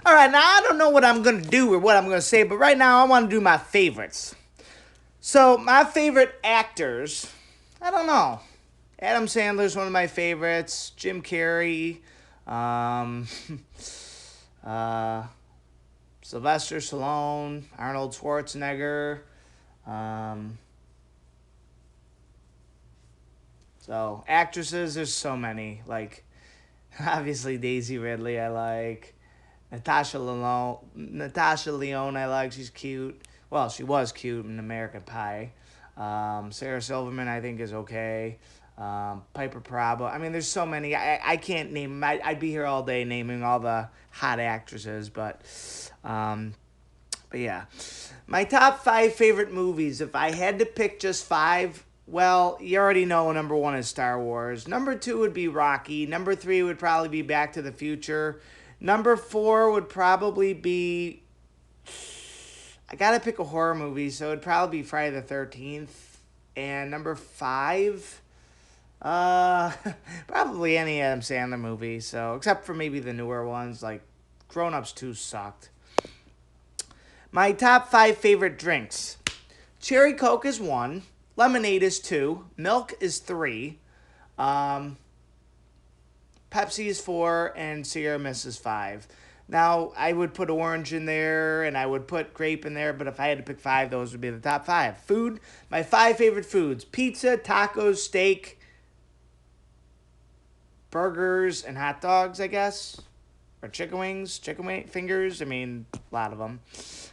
All right, now I don't know what I'm going to do or what I'm going to say, but right now I want to do my favorites. So, my favorite actors, I don't know. Adam Sandler's one of my favorites. Jim Carrey, um, uh, Sylvester Stallone, Arnold Schwarzenegger. Um, so, actresses, there's so many. Like, obviously, Daisy Ridley, I like. Natasha Leone, I like. She's cute. Well, she was cute in American Pie. Sarah Silverman, I think, is okay. Piper Perabo. I mean, there's so many. I can't name. I'd be here all day naming all the hot actresses, um, but yeah. My top five favorite movies. If I had to pick just five, well, you already know number one is Star Wars. Number two would be Rocky. Number three would probably be Back to the Future. Number four would probably be. I gotta pick a horror movie, so it'd probably be Friday the 13th. And number five, uh, probably any Adam Sandler movie. So, except for maybe the newer ones, like Grown Ups 2 sucked. My top five favorite drinks: Cherry Coke is one, lemonade is two, milk is three, um, Pepsi is four, and Sierra Mist is five. Now, I would put orange in there and I would put grape in there, but if I had to pick five, those would be the top five. Food, my five favorite foods: pizza, tacos, steak, burgers, and hot dogs, I guess. Or chicken wings, fingers. I mean, a lot of them.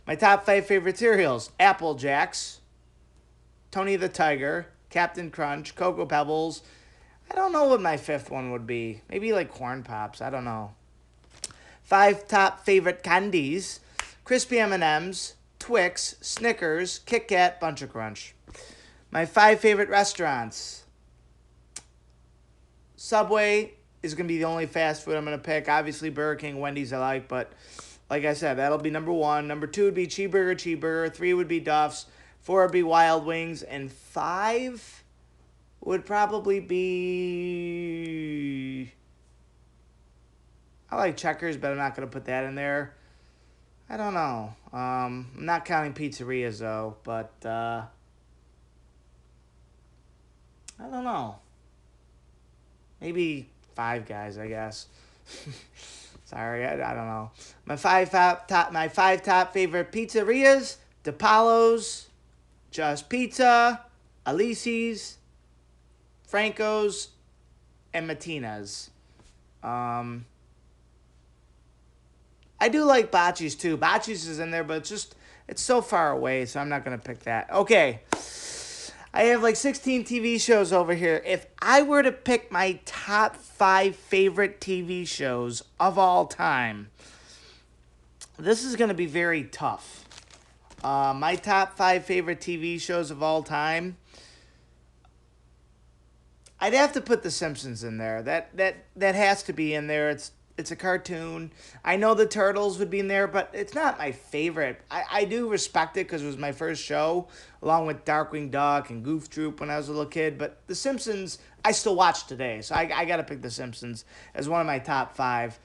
My top five favorite cereals: Apple Jacks, Tony the Tiger, Captain Crunch, Cocoa Pebbles. I don't know what my fifth one would be. Maybe like Corn Pops. I don't know. Five top favorite candies: Crispy M&Ms, Twix, Snickers, Kit Kat, Bunch of Crunch. My five favorite restaurants: Subway is going to be the only fast food I'm going to pick. Obviously, Burger King, Wendy's I like, but like I said, that'll be number one. Number two would be Cheeseburger. Three would be Duff's. Four would be Wild Wings. And five would probably be. I like Checkers, but I'm not going to put that in there. I don't know. I'm not counting pizzerias, though, but I don't know. Maybe Five Guys, I guess. Sorry, I don't know. My five top favorite pizzerias: DePaulo's, Just Pizza, Alici's, Franco's, and Matina's. Um, I do like Bocce's too. Bocce's is in there, but it's so far away, so I'm not gonna pick that. Okay, I have like 16 TV shows over here. If I were to pick my top five favorite TV shows of all time, this is gonna be very tough. My top five favorite TV shows of all time. I'd have to put The Simpsons in there. That has to be in there. It's a cartoon. I know the Turtles would be in there, but it's not my favorite. I do respect it because it was my first show, along with Darkwing Duck and Goof Troop when I was a little kid. But The Simpsons, I still watch today, so I got to pick The Simpsons as one of my top five.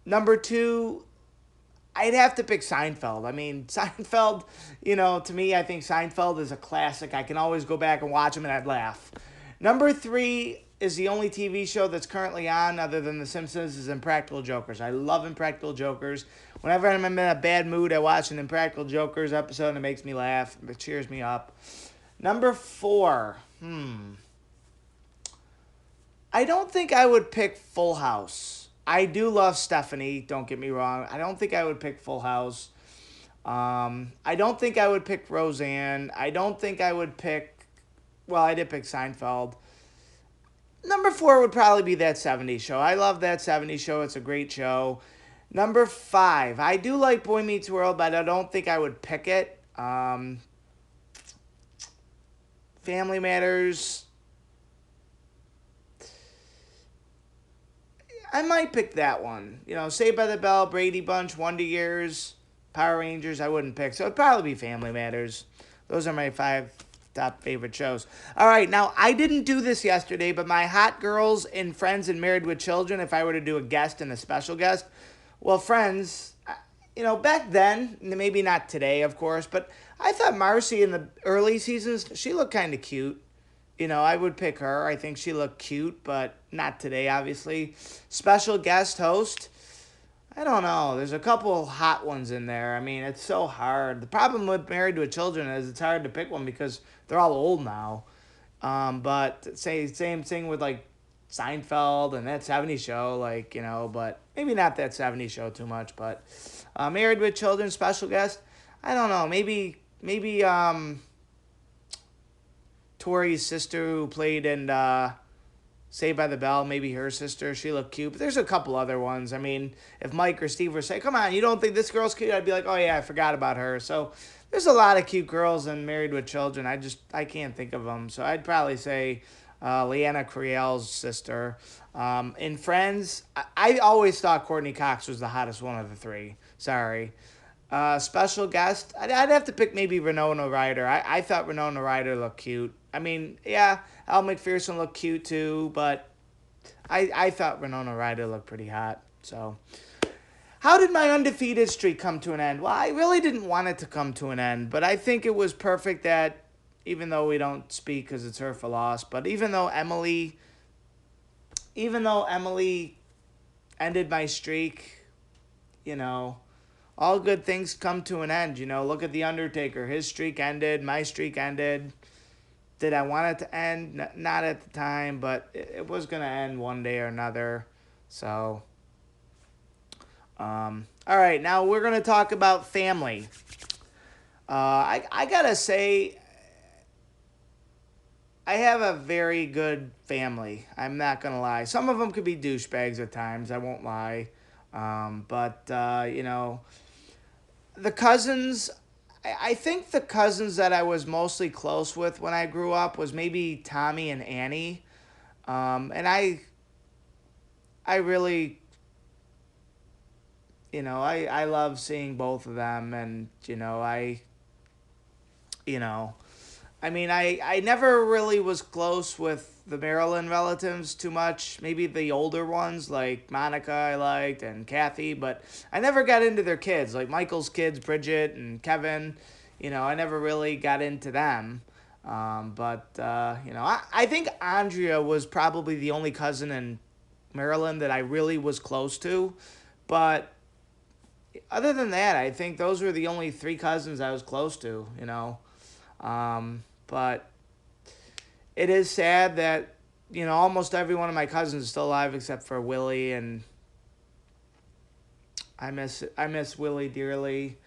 Number two, I'd have to pick Seinfeld. I mean, Seinfeld, to me, I think Seinfeld is a classic. I can always go back and watch them and I'd laugh. Number three is the only TV show that's currently on other than The Simpsons is Impractical Jokers. I love Impractical Jokers. Whenever I'm in a bad mood, I watch an Impractical Jokers episode and it makes me laugh. It cheers me up. Number four. I don't think I would pick Full House. I do love Stephanie, don't get me wrong. I don't think I would pick Full House. I don't think I would pick Roseanne. I don't think I would pick, well, I did pick Seinfeld. Number four would probably be That 70s Show. I love That 70s Show. It's a great show. Number five, I do like Boy Meets World, but I don't think I would pick it. Family Matters. I might pick that one. Saved by the Bell, Brady Bunch, Wonder Years, Power Rangers, I wouldn't pick. So it'd probably be Family Matters. Those are my five top favorite shows. All right, now I didn't do this yesterday, but my Hot Girls and Friends and Married with Children, if I were to do a guest and a special guest, Well, Friends, back then, maybe not today, of course, but I thought Marcy in the early seasons, she looked kind of cute. I would pick her. I think she looked cute, but not today, obviously. Special guest host, I don't know. There's a couple hot ones in there. I mean, it's so hard. The problem with Married with Children is it's hard to pick one because they're all old now. But say same thing with like Seinfeld and that '70s show, but maybe not that '70s show too much. But Married with Children special guest, I don't know. Maybe Tori's sister who played in Saved by the Bell, maybe her sister, she looked cute. But there's a couple other ones. I mean, if Mike or Steve were saying, "Come on, you don't think this girl's cute?" I'd be like, "Oh yeah, I forgot about her." So there's a lot of cute girls in Married with Children. I can't think of them. So I'd probably say Leanna Creel's sister. In Friends, I always thought Courtney Cox was the hottest one of the three. Sorry. Special guest, I'd have to pick maybe Winona Ryder. I thought Winona Ryder looked cute. I mean, yeah, Al McPherson looked cute too, but I thought Winona Ryder looked pretty hot. So, how did my undefeated streak come to an end? Well, I really didn't want it to come to an end, but I think it was perfect that even though we don't speak because it's her for loss, but even though Emily ended my streak, you know, all good things come to an end. Look at The Undertaker. His streak ended, my streak ended. Did I want it to end? Not at the time, but it was going to end one day or another. So, all right, now we're going to talk about family. I got to say, I have a very good family. I'm not going to lie. Some of them could be douchebags at times. I won't lie. But the cousins, I think the cousins that I was mostly close with when I grew up was maybe Tommy and Annie. And I really, I love seeing both of them. And, you know, I mean, I never really was close with the Maryland relatives too much. Maybe the older ones like Monica I liked and Kathy, but I never got into their kids like Michael's kids, Bridget and Kevin. I never really got into them. I think Andrea was probably the only cousin in Maryland that I really was close to. But other than that, I think those were the only three cousins I was close to. But it is sad that almost every one of my cousins is still alive except for Willie, and I miss Willie dearly.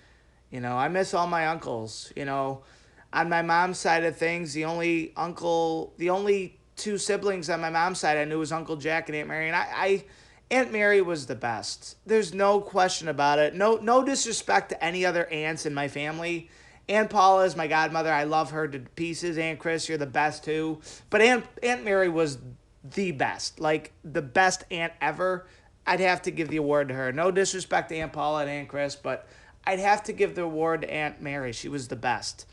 I miss all my uncles. On my mom's side of things, the only two siblings on my mom's side I knew was Uncle Jack and Aunt Mary, and Aunt Mary was the best. There's no question about it. No disrespect to any other aunts in my family. Aunt Paula is my godmother. I love her to pieces. Aunt Chris, you're the best too. But Aunt Mary was the best, like the best aunt ever. I'd have to give the award to her. No disrespect to Aunt Paula and Aunt Chris, but I'd have to give the award to Aunt Mary. She was the best.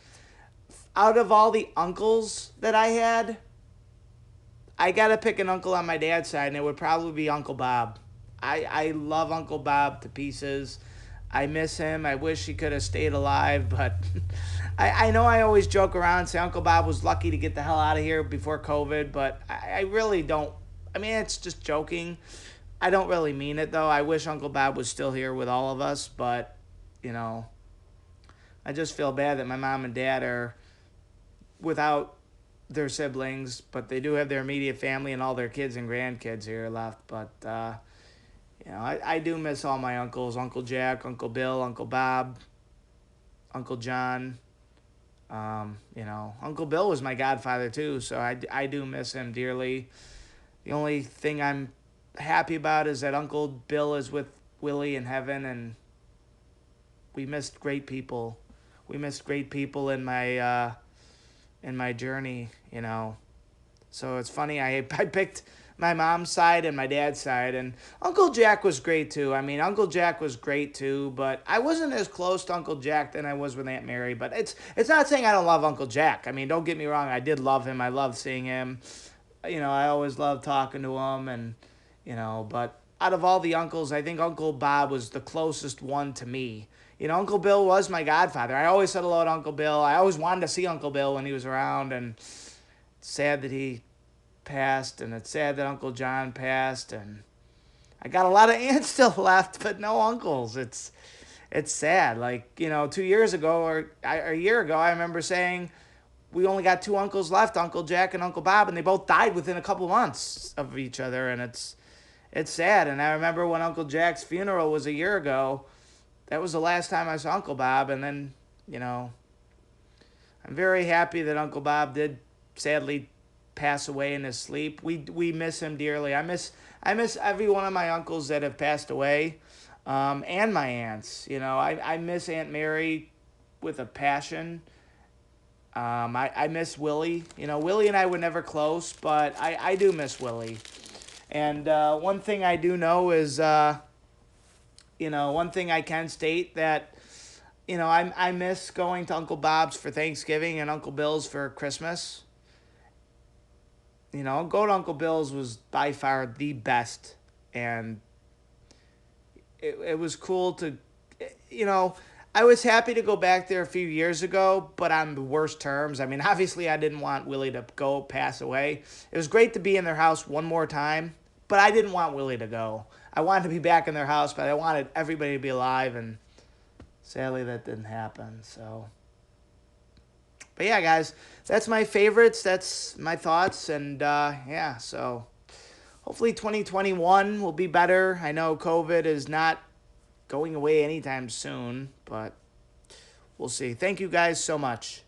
Out of all the uncles that I had, I gotta pick an uncle on my dad's side, and it would probably be Uncle Bob. I love Uncle Bob to pieces. I miss him. I wish he could have stayed alive, but I know I always joke around and say Uncle Bob was lucky to get the hell out of here before COVID, but I really don't. I mean, it's just joking. I don't really mean it, though. I wish Uncle Bob was still here with all of us, but, you know, I just feel bad that my mom and dad are without their siblings, but they do have their immediate family and all their kids and grandkids here left. But, I do miss all my uncles, Uncle Jack, Uncle Bill, Uncle Bob, Uncle John. Uncle Bill was my godfather too, so I do miss him dearly. The only thing I'm happy about is that Uncle Bill is with Willie in heaven, and we missed great people. We missed great people in my journey. So it's funny. I picked my mom's side and my dad's side, and Uncle Jack was great too. I mean, Uncle Jack was great too, but I wasn't as close to Uncle Jack than I was with Aunt Mary. But it's not saying I don't love Uncle Jack. I mean, don't get me wrong. I did love him. I loved seeing him. I always loved talking to him, and but out of all the uncles, I think Uncle Bob was the closest one to me. You know, Uncle Bill was my godfather. I always said hello to Uncle Bill. I always wanted to see Uncle Bill when he was around, and it's sad that he passed, and it's sad that Uncle John passed, and I got a lot of aunts still left, but no uncles. It's sad. Like, you know, 2 years ago or a year ago, I remember saying we only got two uncles left, Uncle Jack and Uncle Bob, and they both died within a couple months of each other, and it's sad. And I remember when Uncle Jack's funeral was a year ago. That was the last time I saw Uncle Bob, and then, you know, I'm very happy that Uncle Bob did sadly pass away in his sleep. We miss him dearly. I miss every one of my uncles that have passed away, and my aunts. You know, I miss Aunt Mary with a passion. I miss Willie. You know, Willie and I were never close, but I do miss Willie. And one thing I do know is, you know, one thing I can state that, you know, I miss going to Uncle Bob's for Thanksgiving and Uncle Bill's for Christmas. You know, going to Uncle Bill's was by far the best, and it was cool to, you know, I was happy to go back there a few years ago, but on the worst terms. I mean, obviously, I didn't want Willie to go pass away. It was great to be in their house one more time, but I didn't want Willie to go. I wanted to be back in their house, but I wanted everybody to be alive, and sadly, that didn't happen. So, but yeah, guys, that's my favorites. That's my thoughts, and yeah, so hopefully 2021 will be better. I know COVID is not going away anytime soon, but we'll see. Thank you guys so much.